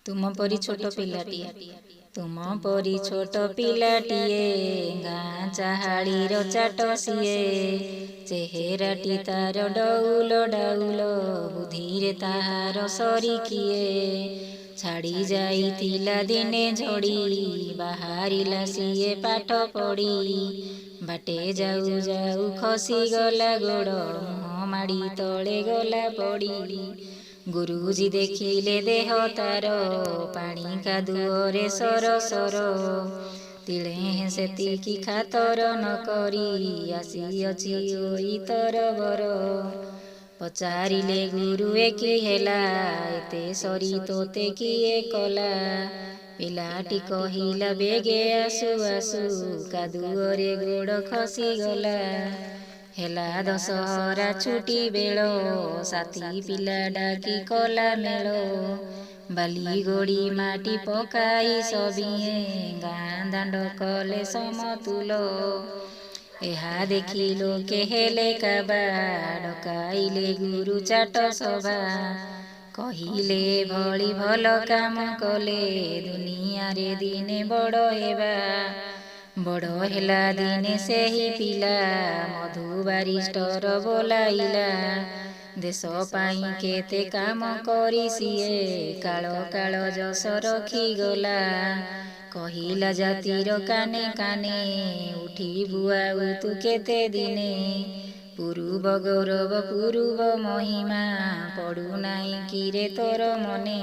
तुम परी छोट पिलाटिए तुम परी छोट पिलाटिए गाँ चाहाड़ीर चाट सिए चेहेराटी तार डौल डाउल बुद्धिरे ताहार सरी किए छाड़ी जाइथिला दिने झड़ी बाहारिला सिए पाठ पढ़ी बाटे जाऊ जाऊ खसी गला गोड़ मुह माड़ी तले गला पड़ी गुरुजी देखिले देह तार पानी कादुअरे सर सर तिले सेतिकी खातर न करी आसीअछि ओई तरबर पचारिले गुरुए कि हेला एते सरी तोते किए कला पिलाटी कहिला बेगे आसु आसु कादुअरे गोड़ खसीगला हेला दशहरा छुटी बेल साथी पिला डाकी कला मेल बाली गोड़ी माटी पकाई सबिए गाँ दांड कले समतुल ଏହା ଦେଖି ଲୋକେ ହେଲେ କାବା ଡକାଇଲେ ଗୁରୁ ଚାଟ ସଭା କହିଲେ ଭଳି ଭଲ କାମ କଲେ ଦୁନିଆରେ ଦିନେ ବଡ଼ ହେବା ବଡ଼ ହେଲା ଦିନେ ସେହି ପିଲା ମଧୁ ବାରିଷ୍ଟର ବୋଲାଇଲା ଦେଶ ପାଇଁ କେତେ କାମ କରି ସିଏ କାଳ କାଳ ଯଶ ରଖିଗଲା କହିଲା ଜାତିର କାନେ କାନେ ଉଠିବୁ ଆଉ ତୁ କେତେ ଦିନେ ପୂର୍ବ ଗୌରବ ପୂର୍ବ ମହିମା ପଡ଼ୁନାହିଁ କିରେ ତୋର ମନେ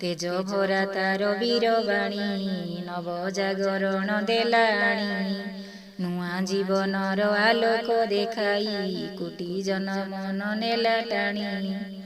ତେଜ ଭରା ତାର ବୀରବାଣୀ ନବ ଜାଗରଣ ଦେଲାଣି ନୂଆ ଜୀବନର ଆଲୋକ ଦେଖାଇ କୋଟି ଜନ ମନ ନେଲା ଟାଣି।